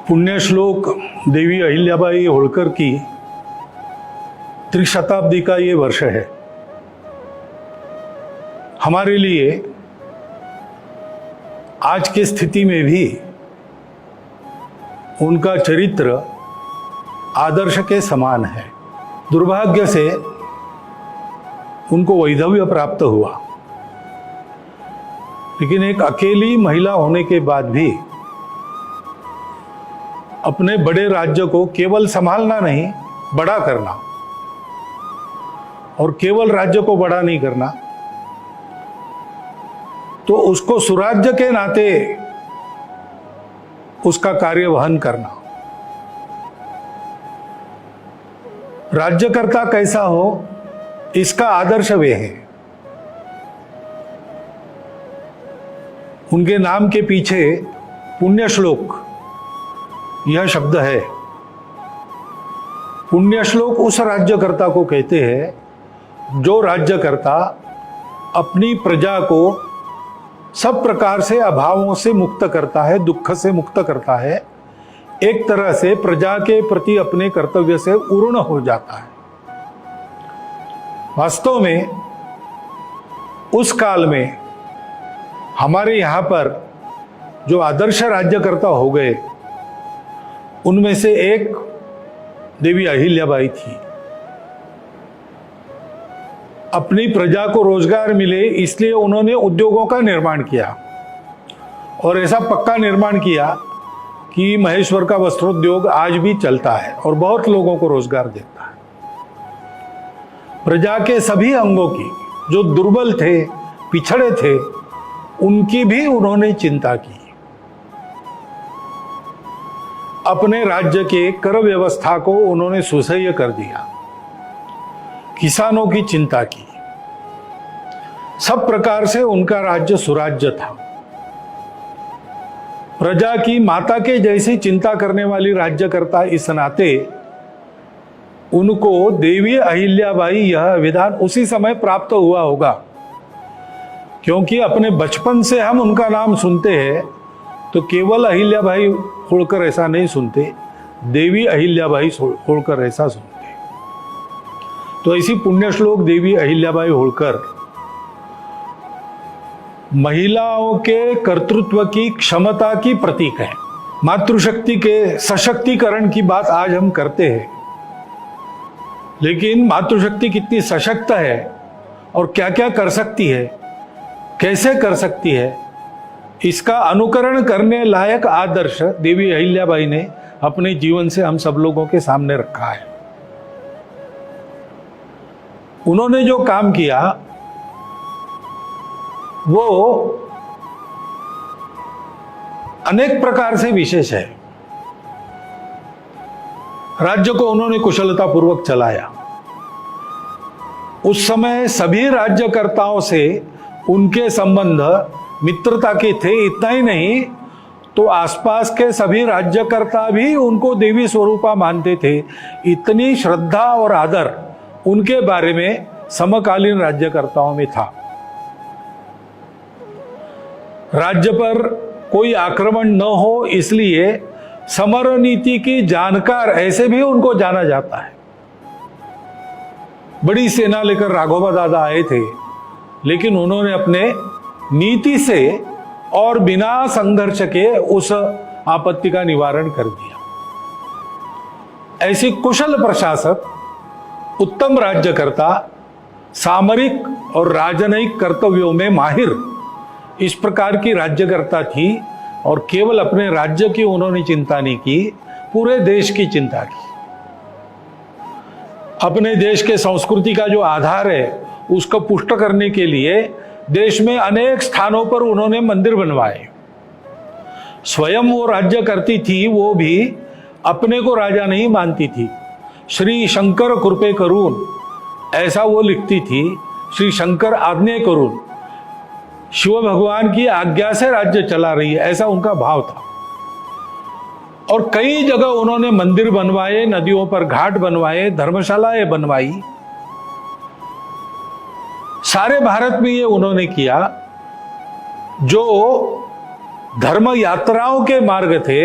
पुण्यश्लोक देवी अहिल्याबाई होळकर की त्रिशताब्दी का ये वर्ष है। हमारे लिए आज की स्थिति में भी उनका चरित्र आदर्श के समान है। दुर्भाग्य से उनको वैधव्य प्राप्त हुआ, लेकिन एक अकेली महिला होने के बाद भी अपने बड़े राज्य को केवल संभालना नहीं, बड़ा करना, और केवल राज्य को बड़ा नहीं करना तो उसको सुराज्य के नाते उसका कार्य वहन करना। राज्यकर्ता कैसा हो इसका आदर्श वे है। उनके नाम के पीछे पुण्यश्लोक यह शब्द है। पुण्यश्लोक उस राज्यकर्ता को कहते हैं जो राज्यकर्ता अपनी प्रजा को सब प्रकार से अभावों से मुक्त करता है, दुख से मुक्त करता है, एक तरह से प्रजा के प्रति अपने कर्तव्य से पूर्ण हो जाता है। वास्तव में उस काल में हमारे यहाँ पर जो आदर्श राज्यकर्ता हो गए उनमें से एक देवी अहिल्याबाई थी। अपनी प्रजा को रोजगार मिले इसलिए उन्होंने उद्योगों का निर्माण किया, और ऐसा पक्का निर्माण किया कि महेश्वर का वस्त्रोद्योग आज भी चलता है और बहुत लोगों को रोजगार देता है। प्रजा के सभी अंगों की, जो दुर्बल थे, पिछड़े थे, उनकी भी उन्होंने चिंता की। अपने राज्य के कर व्यवस्था को उन्होंने सुसह्य कर दिया, किसानों की चिंता की। सब प्रकार से उनका राज्य सुराज्य था। प्रजा की माता के जैसी चिंता करने वाली राज्यकर्ता इस नाते उनको देवी अहिल्याबाई यह विधान उसी समय प्राप्त हुआ होगा, क्योंकि अपने बचपन से हम उनका नाम सुनते हैं तो केवल अहिल्याबाई होळकर ऐसा नहीं सुनते, देवी अहिल्याबाई होळकर ऐसा सुनते। तो ऐसी पुण्यश्लोक देवी अहिल्याबाई होळकर महिलाओं के कर्तृत्व की क्षमता की प्रतीक है। मातृशक्ति के सशक्तिकरण की बात आज हम करते हैं, लेकिन मातृशक्ति कितनी सशक्त है और क्या क्या कर सकती है, कैसे कर सकती है, इसका अनुकरण करने लायक आदर्श देवी अहिल्याबाई ने अपने जीवन से हम सब लोगों के सामने रखा है। उन्होंने जो काम किया वो अनेक प्रकार से विशेष है। राज्य को उन्होंने कुशलतापूर्वक चलाया। उस समय सभी राज्यकर्ताओं से उनके संबंध मित्रता के थे। इतना ही नहीं तो आसपास के सभी राज्यकर्ता भी उनको देवी स्वरूपा मानते थे। इतनी श्रद्धा और आदर उनके बारे में समकालीन राज्यकर्ताओं में था। राज्य पर कोई आक्रमण न हो इसलिए समर नीति की जानकार ऐसे भी उनको जाना जाता है। बड़ी सेना लेकर राघोबा दादा आए थे, लेकिन उन्होंने अपने नीति से और बिना संघर्ष के उस आपत्ति का निवारण कर दिया। ऐसी कुशल प्रशासक, उत्तम राज्यकर्ता, सामरिक और राजनयिक कर्तव्यों में माहिर, इस प्रकार की राज्यकर्ता थी। और केवल अपने राज्य की उन्होंने चिंता नहीं की, पूरे देश की चिंता की। अपने देश के संस्कृति का जो आधार है उसको पुष्ट करने के लिए देश में अनेक स्थानों पर उन्होंने मंदिर बनवाए। स्वयं वो राज्य करती थी, वो भी अपने को राजा नहीं मानती थी। श्री शंकर कृपे करून ऐसा वो लिखती थी। श्री शंकर आज्ञा करून, शिव भगवान की आज्ञा से राज्य चला रही है, ऐसा उनका भाव था। और कई जगह उन्होंने मंदिर बनवाए, नदियों पर घाट बनवाए, धर्मशालाएं बनवाई। सारे भारत में ये उन्होंने किया। जो धर्म यात्राओं के मार्ग थे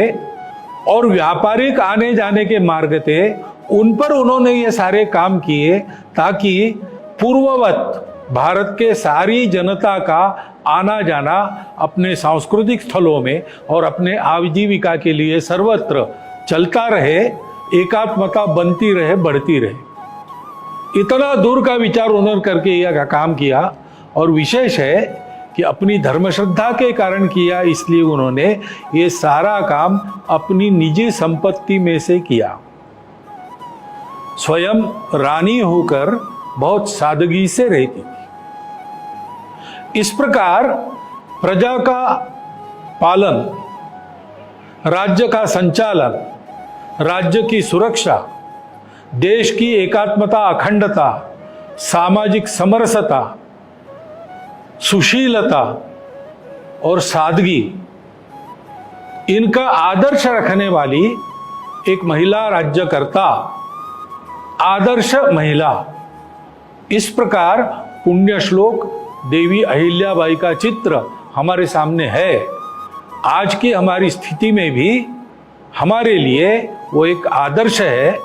और व्यापारिक आने जाने के मार्ग थे, उन पर उन्होंने ये सारे काम किए ताकि पूर्ववत भारत के सारी जनता का आना जाना अपने सांस्कृतिक स्थलों में और अपने आजीविका के लिए सर्वत्र चलता रहे, एकात्मता बनती रहे, बढ़ती रहे। इतना दूर का विचार उन्होंने करके यह काम किया, और विशेष है कि अपनी धर्म श्रद्धा के कारण किया, इसलिए उन्होंने ये सारा काम अपनी निजी संपत्ति में से किया। स्वयं रानी होकर बहुत सादगी से रहती थी। इस प्रकार प्रजा का पालन, राज्य का संचालन, राज्य की सुरक्षा, देश की एकात्मता, अखंडता, सामाजिक समरसता, सुशीलता और सादगी, इनका आदर्श रखने वाली एक महिला राज्यकर्ता, आदर्श महिला। इस प्रकार पुण्य श्लोक देवी अहिल्याबाई का चित्र हमारे सामने है। आज की हमारी स्थिति में भी हमारे लिए वो एक आदर्श है।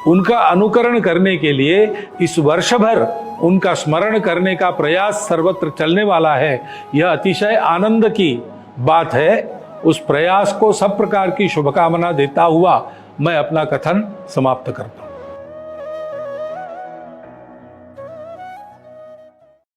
उनका अनुकरण करने के लिए इस वर्ष भर उनका स्मरण करने का प्रयास सर्वत्र चलने वाला है। यह अतिशय आनंद की बात है। उस प्रयास को सब प्रकार की शुभकामना देता हुआ मैं अपना कथन समाप्त करता हूं।